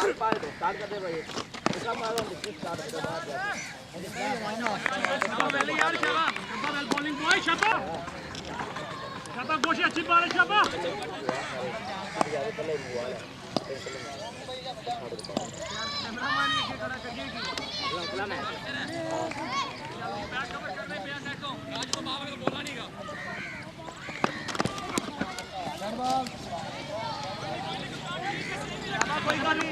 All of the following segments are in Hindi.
स्टार्ट कर दे भाई इसका मारो स्टार्ट कर दो बाहर यार शाबाश बॉलिंग बॉय शाबाश शाबाश गोशी अच्छी बाल है शाबाश कैमरामैन ये खड़ा करिए कि अगला मैच बैक कवर करने पे देखो आज को बाबा को बोला नहींगा कोई बात नहीं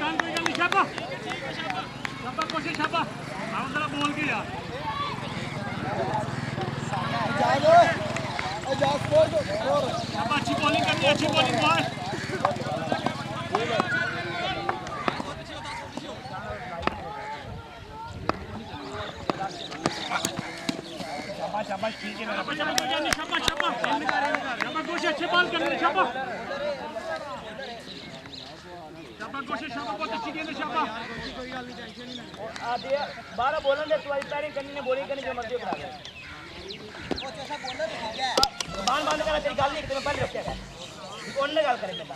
शाबाश शाबाश कोशिश शाबाश आओ जरा बोल के यार शाबाश अच्छी बॉलिंग करनी अच्छी बॉलिंग बॉय शाबाश शाबाश ठीक है शाबाश शाबाश शाबाश कोशिश अच्छी बॉल करनी शाबाश कोशिश शाबाश बहुत अच्छी गेंद है शाबाश कोई गल नहीं टेंशन नहीं आदि 12 बॉलर ने तुम्हारी पैरिंग करनी ने बॉलिंग करनी जो मर्जी करा ले कोच ऐसा बोलना तो ठीक है बांध कर तेरी गल नहीं मैं पहले रखया है कौन ने गल करे बेटा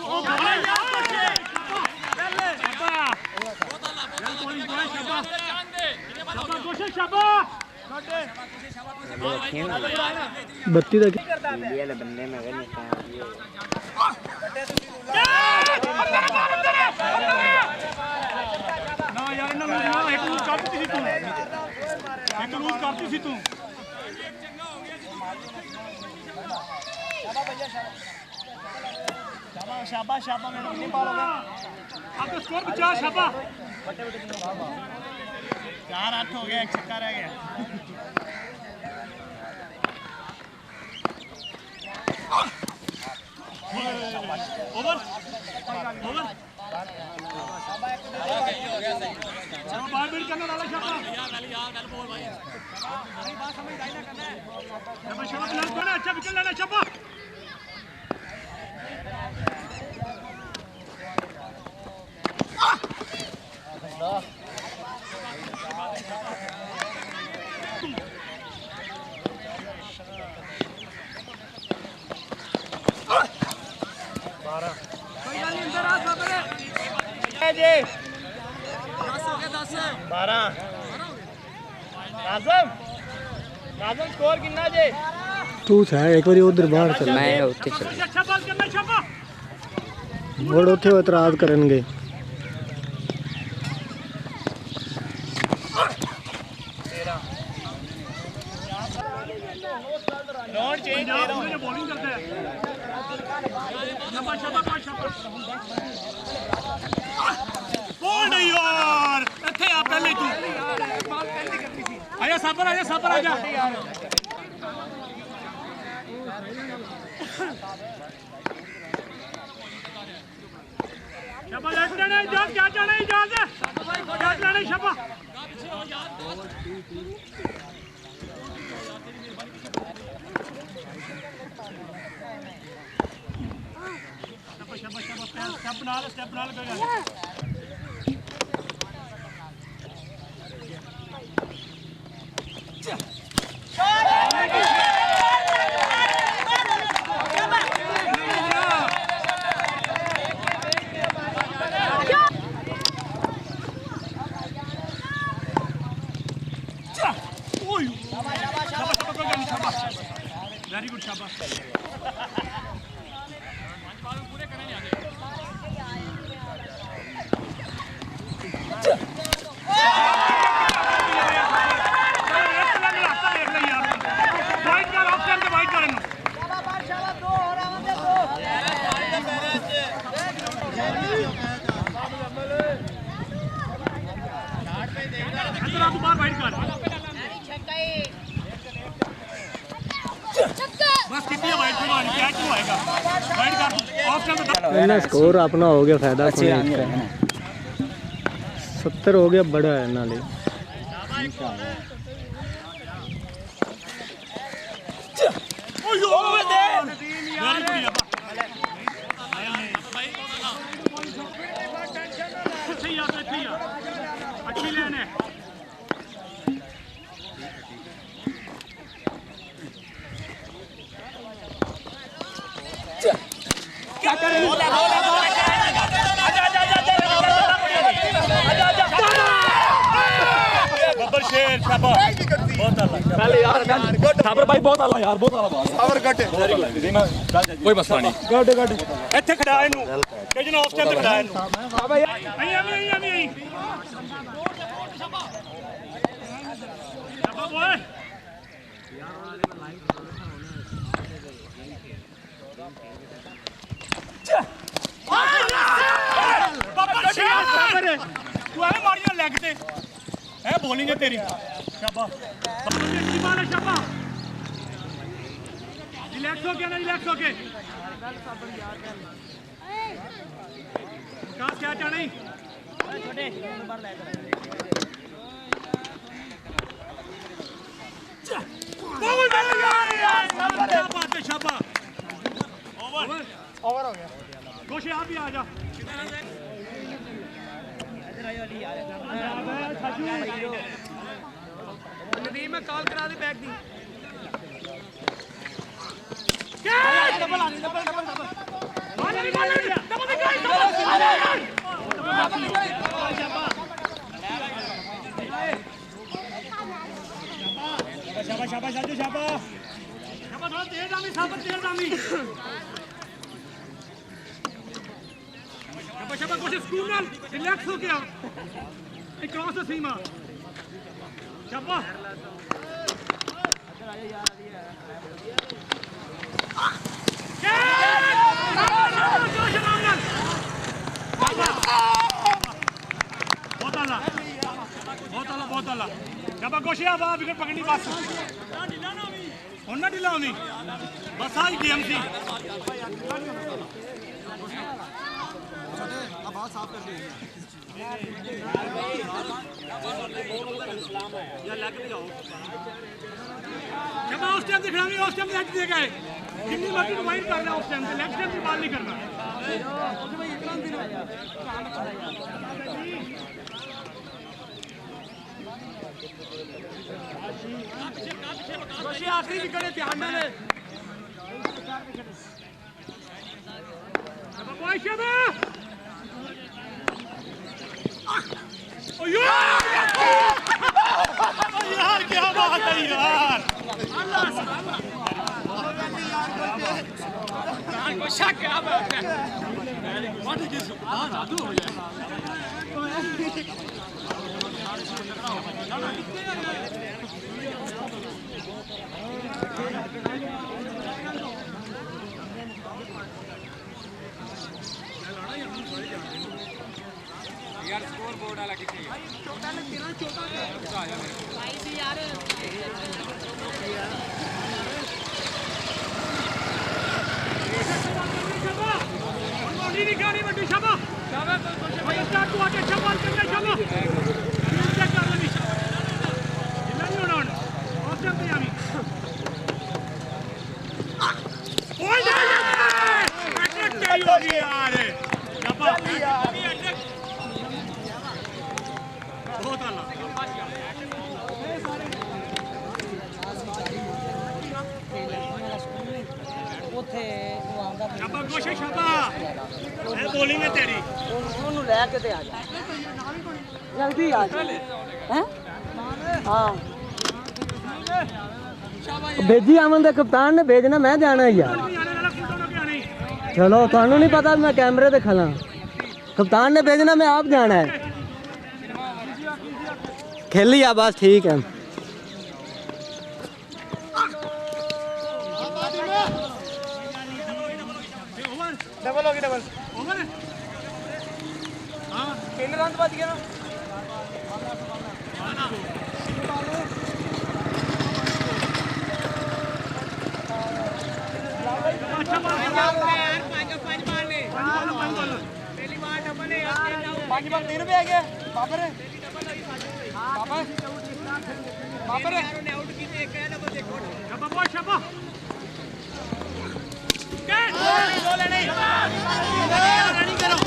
ओ बोले यार कोशिश पहले शाबाश बहुत अल्लाह बॉलिंग बॉय शाबाश शाबाश कोशिश शाबाश बत्ती तक इंडिया ले बंदे में अगर निकाल ना यार ना एक लूज करती थी तू शाबाश शाबाश मेरे नहीं पार हो गया अब तो स्कोर 50 शाबाश 4-8 हो गया एक छक्का रह गया ओवर ओवर चलो बाहर बीट करने वाला शाबाश यार बोल भाई नहीं बात समझ आई ना करना है शाबाश शाबाश प्लेयर को अच्छा विकेट लेना शाबाश जी 10 हो गया 10 12 नाज़म स्कोर कितना जी तू है एक बार उधर बाहर चल मैं होते चल अच्छा बॉल करना शाबाश मोड़ उठे एतराज करेंगे नॉट चेंज दे रहा हूं बॉलिंग करते हैं शाबाश शाबाश शाबाश बोल नहीं यार ਇੱਥੇ ਆ ਪਹਿਲੇ तू आजा साबर आजा शाबाश एक जाने इजाज क्या जाने इजाज क्या जाने शाबाश शाबाश स्टेप बना ले कोई गल वेरी गुड शाबाश पूरे करने नहीं आते स्कोर अपना हो गया फायदा 70 हो गया बड़ा है नाले अच्छी लेन है गब्बर शेर शाबाश बहुत आला पहले यार साबर भाई बहुत आला यार बहुत आला साबर कट कोई मसला नहीं गड ਇੱਥੇ ਖੜਾ ਇਹਨੂੰ ਕਿ ਜਨਾ ਉਸ ਟਾਈਮ ਤੇ ਖੜਾ ਇਹਨੂੰ ਬਾਬਾ ਯਾਰ ਆਈ ਸ਼ਾਬਾਸ਼ ਬੋਏ ਬਾਬਾ ਸ਼ੇਰ ਸਾਬਰ ਤੂੰ ਐ ਮਾਰੀਆਂ ਲੈਗ ਤੇ है बॉलिंग है तेरी शाबाश की बाल है शाबाश रिलैक्स हो गया ना रिलैक्स हो के विकास क्या चाह नहीं छोटे नंबर लेकर बॉल डाल यार क्या बात है शाबाश ओवर हो गया कोशिश आप भी आ जा नदीम में कॉल करा दे बैग दी डबल आ डबल शाबाश शाबाश आजू शाबाश शाबाश तेज दामी शाबाश तेज दामी शाबाश कोशिश कूल रिलैक्स हो गया क्रॉस द सीमा शाबाश बहुत आला शाबाश कोशिश अब विकेट पकड़नी बस और ना ढिला होनी बस आज गेम थी साफ कर दी जब उस टाइम दिख रहा उस टाइम लेग देगा कितनी मर्जी रिवाइंड कर रहा उस टाइम से लेग टाइम से बाल नहीं करना आखिरी विकेट ध्यान में यार क्या बात है यार शक क्या बात है यार स्कोर बोर्ड वाला कितने छोटा ना तेरा छोटा है भाई भी यार शाबाश बॉडी निकाली बड़ी शाबाश शाबाश भाई स्टार्ट तू आके शाबाश करना शाबाश चेक कर ले नहीं होना और जब भी आमी ओए अटैक चाहिए हो गया यार शाबाश बहुत आला उथे तू आंदा शाबाश कोशिश शाबाश ए बॉलिंग है तेरी ओनु लेके ते आ जा जल्दी आ जा हैं हां भेजी आमन दे कप्तान ने भेजना मैं जाना यार चलो थानू नहीं पता मैं कैमरे ते खला कप्तान ने भेजना मैं आप जाना है खेली आ बस ठीक है डबल होगी डबल ओवर हां 3 रन बच गया ना अच्छा यार 5 मारने पहली बार डबल है यार 5 बार 3 पे आ गया बाबर है बाबर बाबर ने आउट कीते एक है डबल देखो शाबाश शाबाश गोल है नहीं रनिंग करो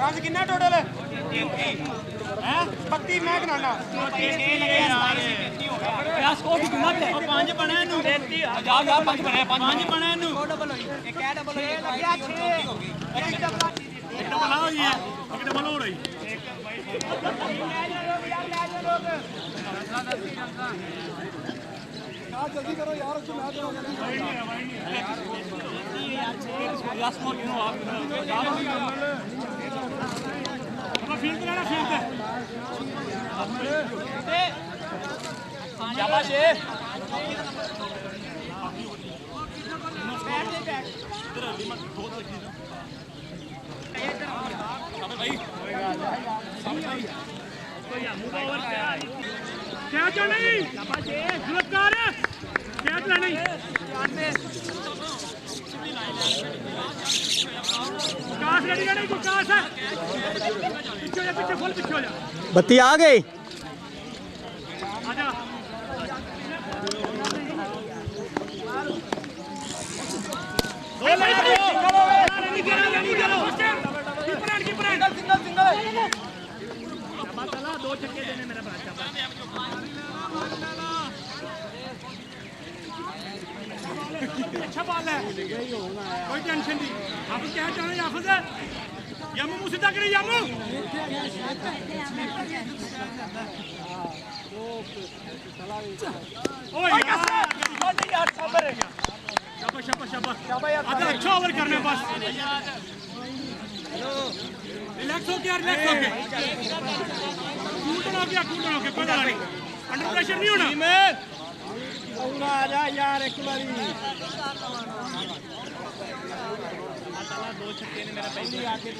चांस कितना टोटल है 32 मैं बनाना क्या स्कोर की कीमत है 5 बने नु 33 जा 5 बने 5 बने नु डबल होई एक डबल होई लग 6 एक डबल हो गई है एक डबल हो रही जल्दी करो यार उसको मैच हो गया फील्ड लेना फील्ड शाबाश क्या चल नहीं गिरफ्तार क्या चल नहीं विकास रेडी नहीं विकास है पीछे फुल पीछे हो जा बत्ती आ गई आजा दो छक्के देने मेरा अच्छा बॉल है कोई टेंशन नहीं आप क्या चाहते हैं याफज यमू मुझसे तक नहीं यमू ओए यार सबर है शाबाश शाबाश शाबाश अच्छा अच्छा ओवर करने बस रिलैक्स हो गया कूटन हो गया कोई बात नहीं अंडर प्रेशर नहीं होना आ जा यार एक बारी दो छक्के ने मेरा पहले आके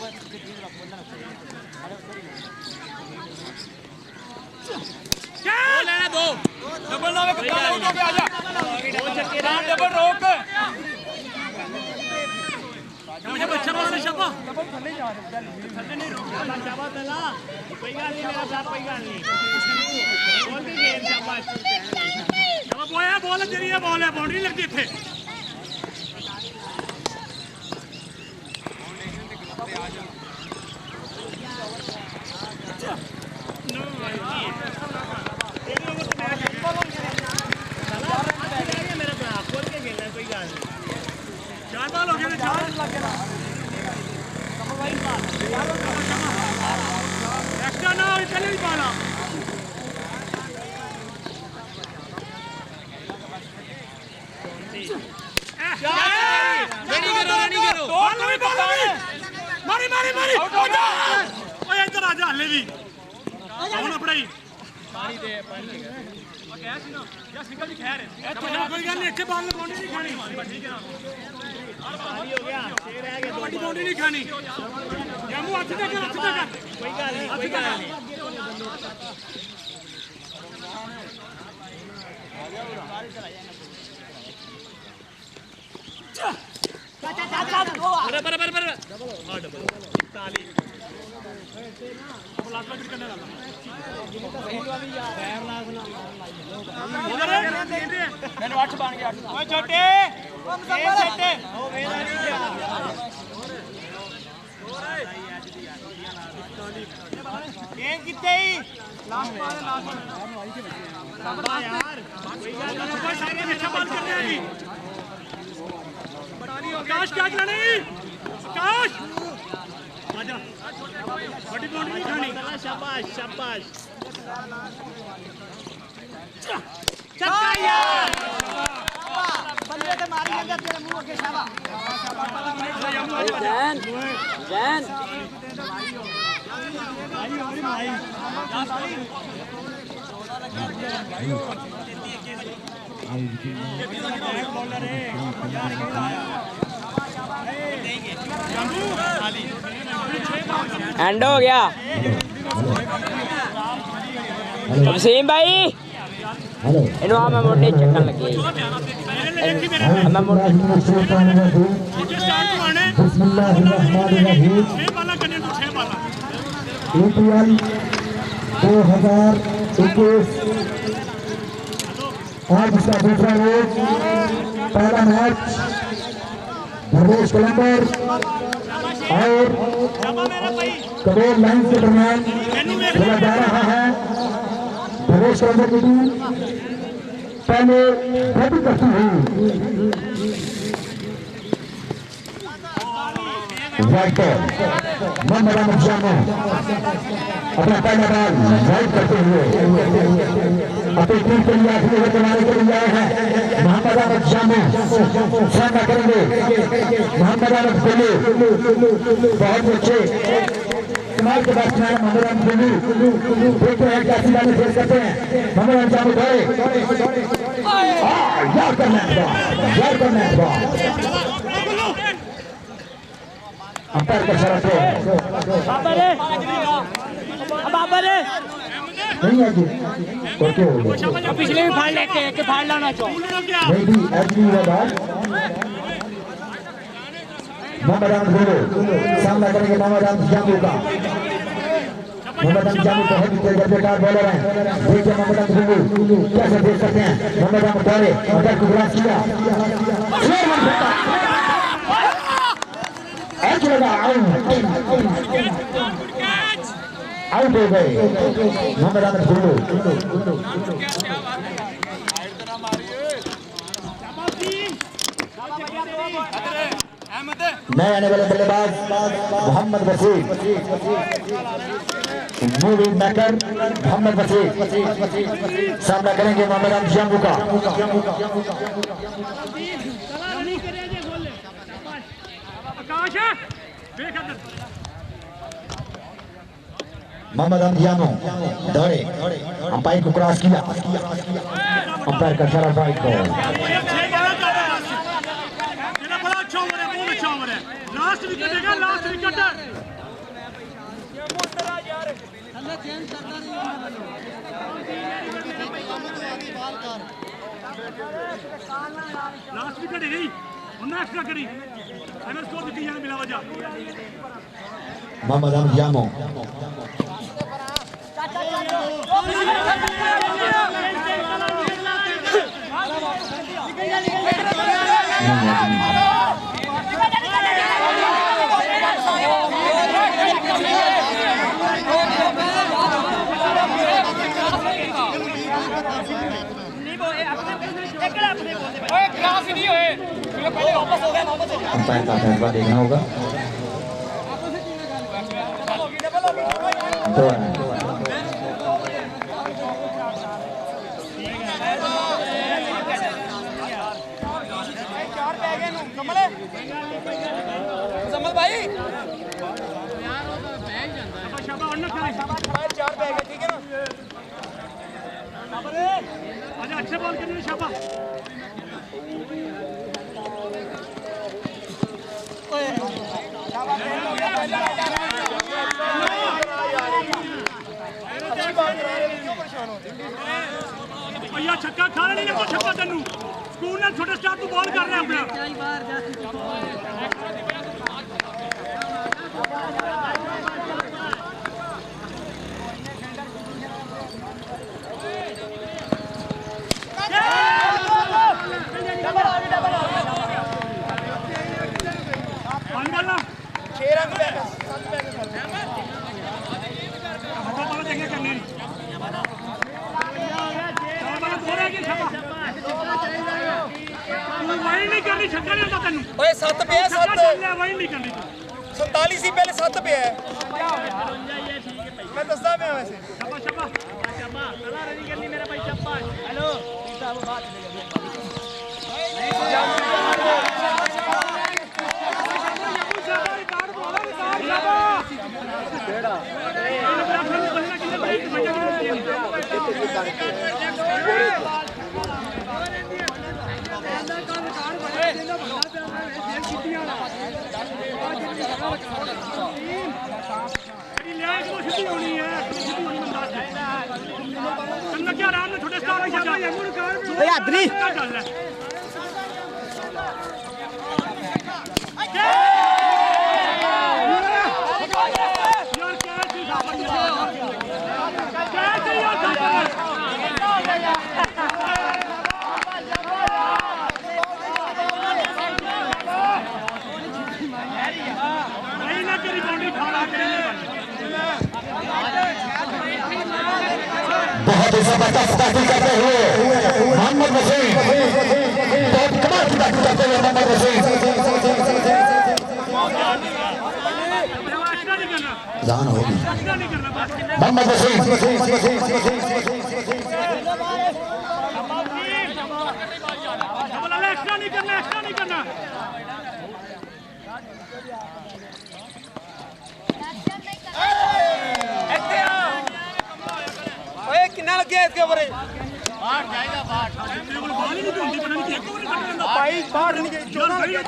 क्या लेना दो डबल ना कप्तान आउट हो गया आजा दो छक्के डबल रोक मुझे बच्चा बोल शाबा डबल थल्ले जा थल्ले नहीं रोक शाबा तला कोई गल नहीं मेरा साथ कोई गल नहीं बोल दी गेम शाबाश शाबा बोया बॉल तेरी है बॉल है बाउंड्री लगती थे चार बाल हो गए चार एक्स्ट्रा ना हो चले ही पाना नहीं करो मारी मारी मारी ओए इधर आ जा ले भी कौन अपड़ाई मारी दे क्या सी ना या सिंगल ही खैर है कोई गल नहीं अच्छे बॉल में बाउंड्री नहीं खानी ठीक है ना खाली हो गया शेर रह गया बड़ी बाउंड्री नहीं खानी यमू अच्छे तक कोई गल नहीं बराबर हां डबल 40 अब लास्ट में करने वाला मैंने 8 बन गया ओए छोटे सेट ओ वेला नहीं गेम कितने ही लास्ट यार कोई गल नहीं कोई सारे अच्छा बॉल करने अभी आकाश क्या चलाने आकाश आजा बड़ी बाउंड्री नहीं खानी शाबाश शाबाश छक्का यार बंदे ते मारी जगह तेरे मुंह के शाबाश जैन जैन भाई बॉलर है एंड हो गया वसीम भाई इन्हों मैं मोटे चक्कर लगे मैं मोटे APL 2021 आज का दूसरा मैच पहला मैच धर्मेश कलंदर और करोड़ लाइन के दरमियान खेला जा रहा है। प्रवेश करने की टीम पहले बैटिंग करती हुई वाइट मोहम्मद अहमद जामो अपना पहला बॉल वाइट करते हुए अपनी टीम के लिए आखिरी ओवर बनाने के लिए आए हैं। मोहम्मद अहमद जामो सामना करेंगे मोहम्मद अहमद गुल्लू, बहुत अच्छे कमाल के बैट्समैन मोहम्मद अहमद गुल्लू। देखते हैं क्या सीधा में फेस करते हैं। मोहम्मद अहमद जामो दौड़े यार करना है अंपायर का शरत है नहीं है जी करके हो गया पिछले भी फाड़ लेते हैं कि फाड़ लाना चाहिए। नहीं भी एग्री हुआ बात। मोहम्मद अहमद गुल्लू सामना करेंगे मोहम्मद अहमद जामू का। मोहम्मद अहमद जामू बहुत ही तजर्बेकार बॉलर हैं। देखिए मोहम्मद अहमद गुल्लू कैसे देख सकते हैं। मोहम्मद अहमद दौड़े अंदर को क्रॉस किया आउट हो गए मोहम्मद अहमद गुल्लू। नए आने वाले बल्लेबाज मोहम्मद वसीम, मूवी मेकर मोहम्मद वसीम सामना करेंगे मोहम्मद अहमद जामू का। मोहम्मद अहमद जामू दौड़े अंपायर को क्रॉस किया। अंपायर का शरत राइट को लास्ट विकेट है, लास्ट विकेट है। लास्ट विकेट है उन्हें एक्स्ट्रा करी फाइनल स्कोर दिखी जाने बिला वजह। मोहम्मद अहमद जामो अंपायर का फैसला देखना होगा। अच्छे बॉल के लिए शाबा भैया छक्का खाना नहीं लगता छक्का तेनू स्कूल ने छोटे स्टार तू बॉल कर रहे हैं अपना छक्का नहीं होता तेनू ओए 7 पे है 7 वही नहीं करनी 47 सी पहले 7 पे है मैं दसदा पे वैसे शब्बा शब्बा शब्बा कला रनी करनी मेरा भाई शब्बा हेलो साहब बात आदमी नहीं ना तेरी बाउंड्री खाना जबरदस्ती करते हुए मोहम्मद वसीम, बहुत कमाल की बात करते हुए मोहम्मद वसीम। जान होगी मोहम्मद वसीम। ਓਏ ਕਿੰਨਾ ਲੱਗਿਆ ਇਸਕੇ ਬਰੇ ਭਾਈ ਬਾਹਰ ਨਹੀਂ ਗਈ 14 ਲੱਗਿਆ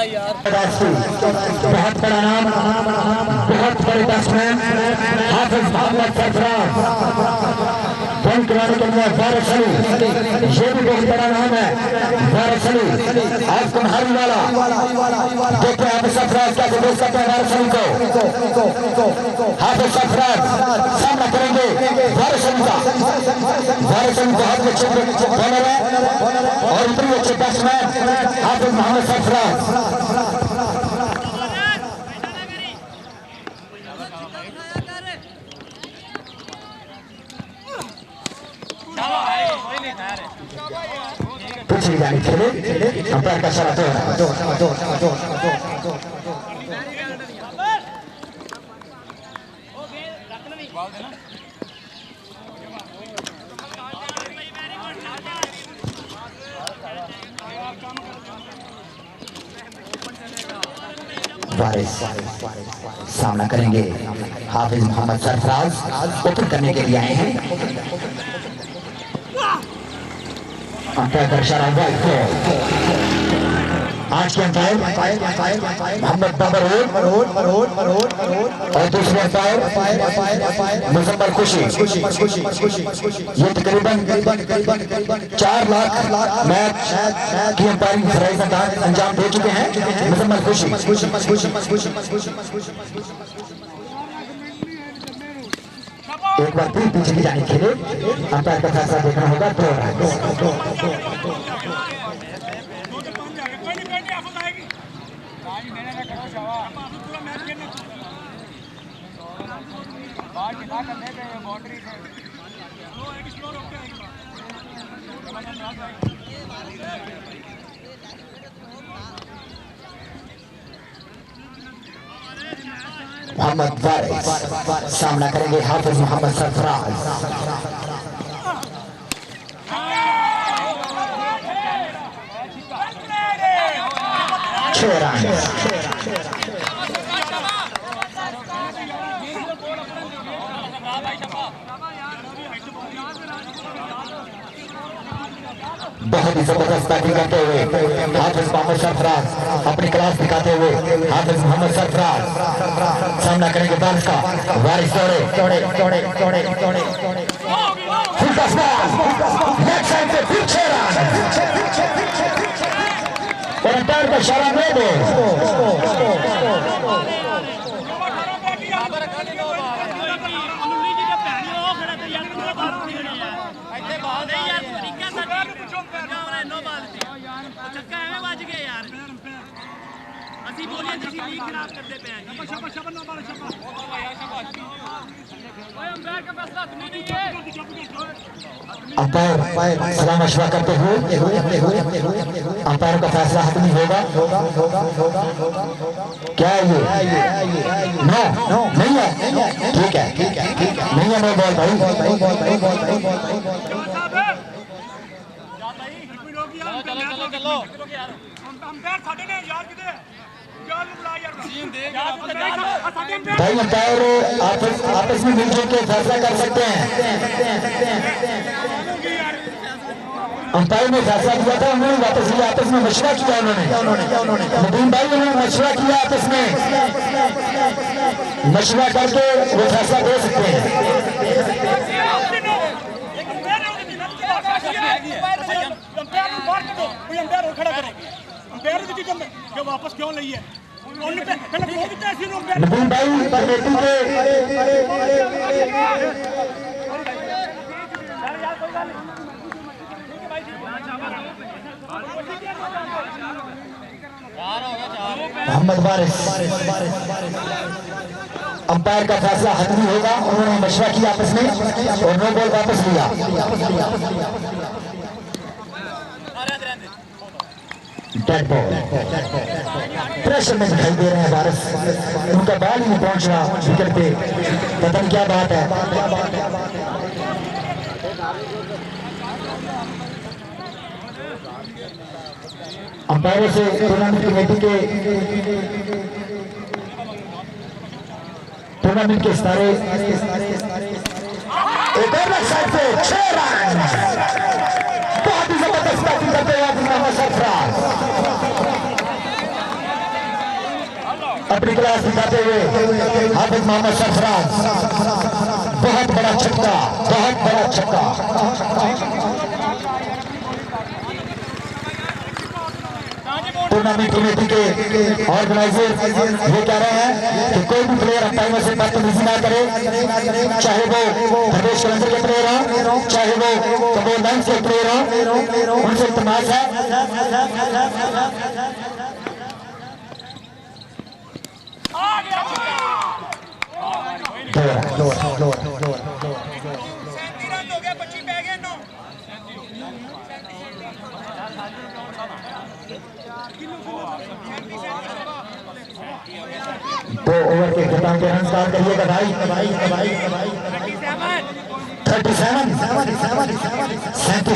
ਯਾਰ बहुत बड़ा नाम, बहुत बड़े बैट्समैन हाफिज मोहम्मद सरफराज, बॉल कराने के लिए वारिस अली, ये भी बहुत बड़ा नाम है वारिस अली। आज तुम्हारी वाला देखते हैं हाफिज सरफराज क्या देख सकते हैं वारिस अली को। हाफिज सरफराज सामना करेंगे वारिस अली का। वारिस अली बहुत अच्छे बॉलर है और इतने अच्छे बैट्समैन हाफिज मोहम्मद सरफराज। पिछली जानी खेले अंपायर का इशारा दो। वारिस सामना करेंगे हाफिज मोहम्मद सरफराज, ओपन करने के लिए आए हैं। अंपायर का इशारा आज के अंपायर मोहम्मद बाबर और दूसरे अंपायर मुजम्मल खुशी। ये तकरीबन 4 लाख मैच की अंपायरिंग फराइज अंजाम दे चुके हैं मुजम्मल खुशी। एक बार फिर पीछे की जाने खेले अंपायर का फैसला देखना होगा। मोहम्मद वारिस सामना करेंगे हाफिज मोहम्मद सरफराज। 6 रन। बहुत ही जबरदस्त बैटिंग करते हुए हाफिज मोहम्मद सरफराज, अपनी क्लास दिखाते हुए हाफिज मोहम्मद सरफराज सामना करेंगे बारिश का। वारिस दौड़े फिर 6 रन और अंपायर का इशारा नहीं दे। अंपायर सलाह मशवरा करते हुए अंपायर का फैसला हतमी होगा। क्या है ये? नो नहीं है। ठीक है नहीं है। नो बॉल भाई। भाई अंपायर आपस में मिलजुल के फैसला कर सकते हैं। अंपायर ने फैसला किया था, उन्होंने वापस लिया। आपस में मशवरा किया उन्होंने नदीम भाई, उन्होंने मशवरा किया आपस में। मशवरा करके वो फैसला दे सकते हैं। अंपायर ਨੂੰ ਬਾਹਰ ਕੱਢੋ ਕੋਈ ਅੰਪਾਇਰ ਹੋਰ ਖੜਾ ਕਰੋ ਅੰਪਾਇਰ ਦੀ ਕੀ ਕਿ ਵਾਪਸ ਕਿਉਂ ਲਈ ਹੈ ਉਹਨੇ ਪਹਿਲਾਂ ਬੋਲ ਦਿੱਤਾ ਸੀ ਨੂੰ ਅੰਪਾਇਰ नबील भाई कमेटी के मोहम्मद वारिस अंपायर का फैसला हतमी होगा। उन्होंने मशवरा किया आपस में और नो बॉल वापस लिया। डेड बॉल प्रेशर में दिखाई दे रहे हैं वारिस, उनका बॉल ही नहीं पहुंच रहा विकेट पे, पता नहीं क्या बात है। अंपायरों से टूर्नामेंट कमेटी के टूर्नामेंट के सितारे एक और साइड पे 6 रन, बहुत ही जबरदस्त बैटिंग करते हुए मोहम्मद सरफराज अपनी क्लास दिखाते हुए हाफिज मोहम्मद सरफराज, बहुत बड़ा छक्का, बहुत बड़ा छक्का। टूर्नामेंट कमेटी के ऑर्गेनाइजर ये कह रहे हैं कि कोई भी प्लेयर अंपायर से बदतमीजी ना करे, चाहे वो प्रदेश कलंदर के प्लेयर हो, चाहे वो कबोल लाइन्स के प्लेयर हो, उनसे इल्तिमास है दो ओवर के खिताब के रन स्टार्ट करिएगा भाई। 37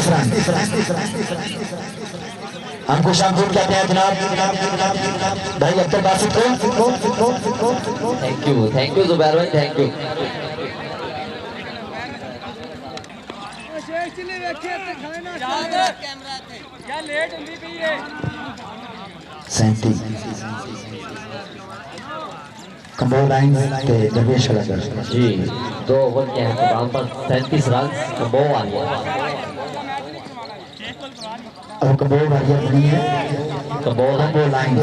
रन। अंकुश अंकुर कहते हैं जनाब भाई अब्दुल बासित को। थैंक यू जुबैर भाई, थैंक यू। क्या लेट ਹੁੰਦੀ ਪਈ ਏ 37 कंबोल लाइन के दरवेश कलंदर जी 2 ओवर के इंतजाम पर 37 रन कंबो वाली और कंबोल वाली नहीं है, कंबो लाइन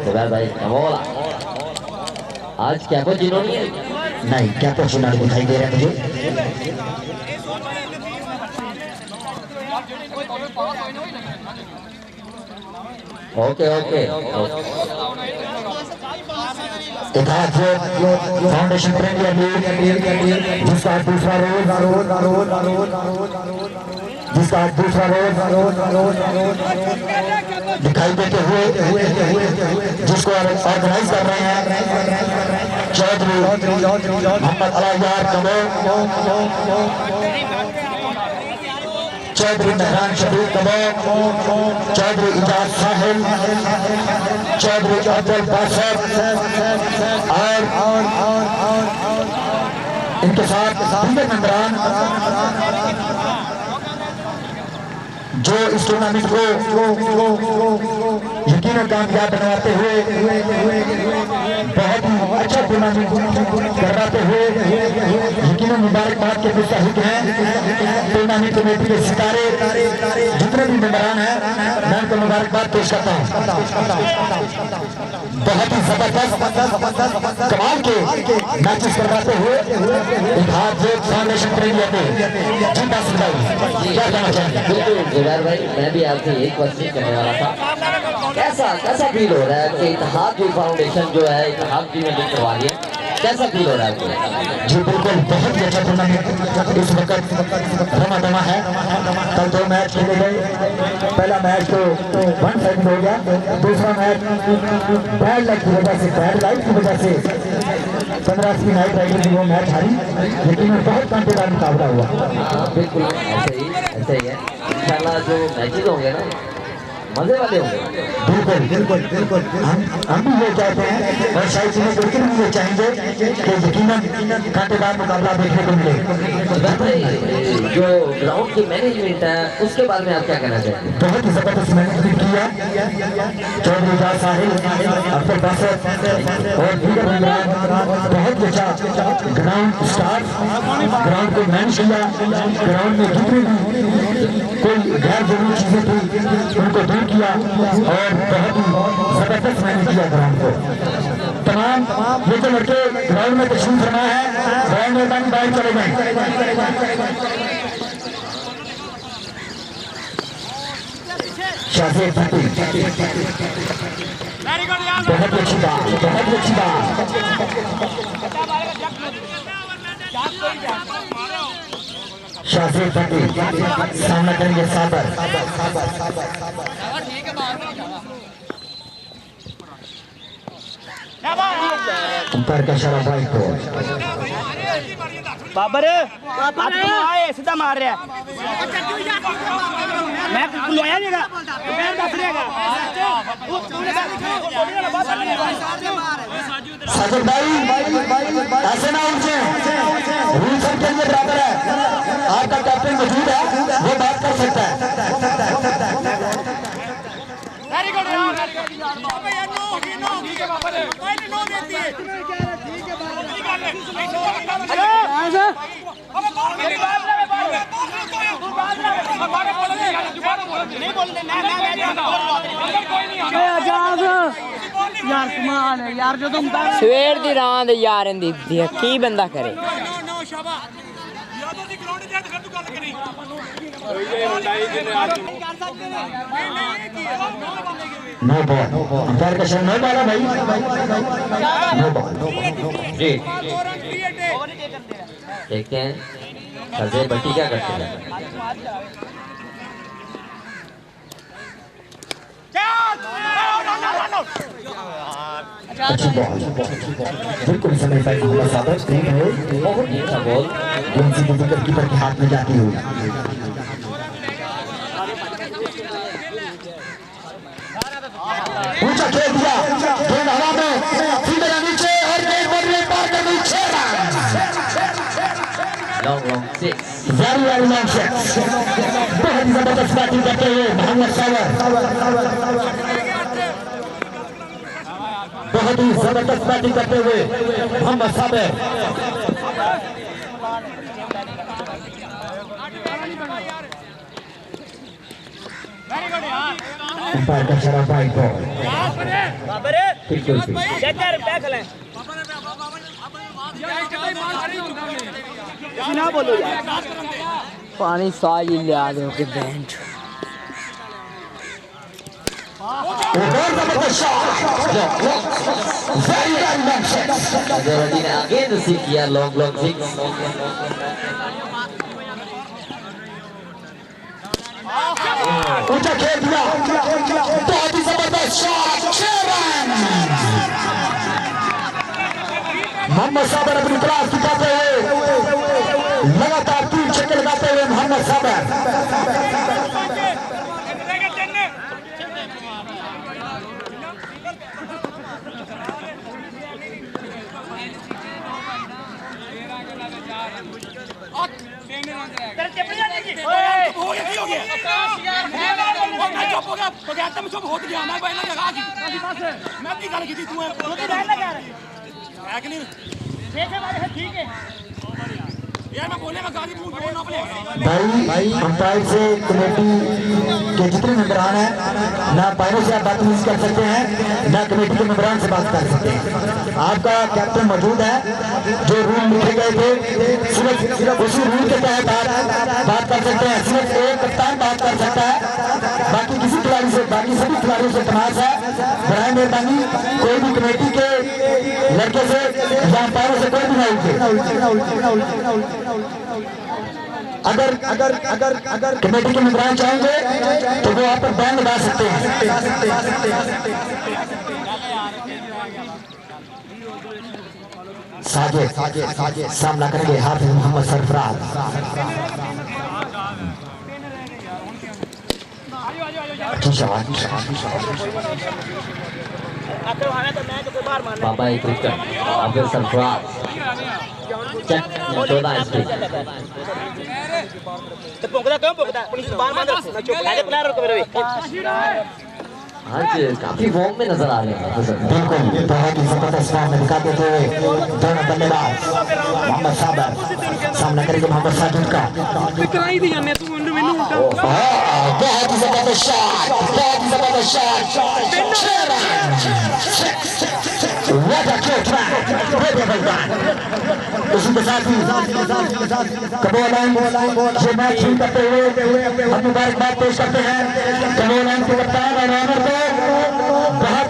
जुबैर भाई कमोला आज क्या को जिन्होंने नहीं, क्या पॉर्चुनर दिखाई दे रहे हैं मुझे। Okay okay foundation premier league जिसका दूसरा रोज दिखाई देते हुए जिसको ऑर्गेनाइज कर रहे हैं चौधरी मोहम्मद अलायार कमोल, चौधरी मेहरान शबीर कमोल, चौधरी इजाज साहिल, चौधरी अब्दुल बासित और इनके साथ दीगर मेंबरान जो इस टूर्नामेंट को यकीनन कामयाब बनवाते हुए बहुत ही अच्छा टूर्नामेंट करवाते हुए यकीनन मुबारकबाद के मुस्तहिक हैं। टूर्नामेंट कमेटी के सितारे जितने भी मेंबरान हैं मैं उनको मुबारकबाद पेश करता हूँ। बहुत ही जबरदस्त कमाल के मैचेस करवाते हुए इतिहाद फाउंडेशन प्रीमियर में जिंदा सिंधाई क्या कहना चाहेंगे? जुबैर भाई मैं भी आपसे एक क्वेश्चन करने वाला था, कैसा फील हो रहा है कि इत्तेहाद जो फाउंडेशन जो है इत्तेहाद की में करवा दिया, कैसा फील हो रहा है आपको? जी बिल्कुल, बहुत ही अच्छा टूर्नामेंट इस वक्त रमा है। कल 2 मैच खेले गए, पहला मैच तो 1 साइड हो गया, दूसरा मैच बैड लक की वजह से, बैड लाइट की वजह से 15 की नाइट राइडर की वो मैच हारी, लेकिन बहुत कांटेदार मुकाबला हुआ। हाँ बिल्कुल ऐसे ही है। इंशाल्लाह जो मैचेस होंगे ना मजे वाले होंगे। बिल्कुल बिल्कुल बिल्कुल हम भी ये चाहते हैं और शायद चीजें बिल्कुल भी ये चाहेंगे कि यकीनन कांटेदार मुकाबला देखने को मिले। भाई जो ग्राउंड की मैनेजमेंट है उसके बारे में आप क्या कहना चाहते हैं? बहुत ही जबरदस्त मैनेजमेंट किया चौधरी जा साहिल अख्तर बासत और दीगर मेहमान, बहुत अच्छा ग्राउंड स्टाफ ग्राउंड को मैनेज किया। ग्राउंड में जितनी भी कोई गैर जरूरी चीजें थी उनको दूर किया और बहुत ही जबरदस्त मैनेज किया ग्राउंड को। तमाम ये जो लड़के ग्राउंड में तशरीफ फरमा है ग्राउंड में बाहर चले गए। शाहजेब भट्टी बहुत अच्छी बात, बहुत अच्छी बात। शाहजेब भट्टी सामना करेंगे साबर। अंपायर का इशारा बाइक को बाबर आए सीधा मार रहा है मैं बुलाया नहीं था मैं दस रहेगा साजिद भाई ऐसे ना उनसे रूल सबके लिए बराबर है। आपका कैप्टन मौजूद है वो बात कर सकता है। यार कमाल है यार जो तुम सवेर दी रात यार दी की बंदा करे नो बॉल अंपायर का शर्ट नो बॉल है भाई, नो बॉल। जी देखते हैं शाहजेब भट्टी क्या करते हैं। अच्छी बॉल बिल्कुल समय पर मोहम्मद साबर स्क्रीन है बहुत ही अच्छा बॉल गेंद सीधे विकेट कीपर के हाथ में जाती हुई। ऊंचा खेल दिया गेंद हवा में सीधे नीचे और गेंद बाउंड्री पार कर दी। 6 run long long 6 very very long shot. बहुत जबरदस्त बैटिंग करते हुए मोहम्मद साबर, बहुत ही जबरदस्त बैटिंग करते हुए मोहम्मद साबर। अंपायर का इशारा बाइक बॉल बाबर बिल्कुल चेक कर बैक ले ना बोलो यार पानी साज ही लिया दो के बैंड शाहजेब भट्टी ने आगे नसीब किया लॉन्ग लॉन्ग 6। ऊंचा खेल दिया बहुत ही जबरदस्त शॉट। 6 रन मोहम्मद साबर अपनी क्लास दिखाते हुए लगातार 3 छक्के लगाते हुए मोहम्मद साबर। भाई अंपायर से कमेटी के जितने मेंबरान हैं ना अंपायरों से आप बातचीत कर सकते हैं ना कमेटी के मेंबरान से बात कर सकते हैं। आपका कैप्टन मौजूद है जो रूल लिखे गए थे सिर्फ उसी रूल के तहत आप बात कर सकते हैं। सिर्फ एक कप्तान बात कर सकता है, बाकी किसी खिलाड़ी से बाकी सभी खिलाड़ियों से तमाश है बराए मेहरबानी कोई भी कमेटी के लड़के से या अंपायरों से कोई भी ना उठे। अगर अगर अगर अगर कमेटी के मेंबरान चाहेंगे तो वो आप पर बैन लगा सकते हैं। साजिद सामना करेंगे हाफिज मोहम्मद सरफराज। आखिर वहां तो मैं तो बाहर मारना बाबा एक cricket Abdul Sarfaraz check 14 street तो भौंकदा क्यों भौंकदा पुलिस बाहर मार मैं चुप है प्लेयर को मेरे आज काफी फॉर्म में नजर आ रहे हैं बिल्कुल बहुत ही जबरदस्त फॉर्म में दिखाते हुए दोनों बल्लेबाज मोहम्मद साबर सामना करेंगे मोहम्मद साजिद का कराई दी जाने तू मैनू उल्टा बहुत ही जबरदस्त shot What a kick back! उसी के साथ ही कबोलाइन ये मैच शुरू करते हुए हम मुबारकबाद पेश करते हैं कबोलाइन के कप्तान और ऑनर को बहुत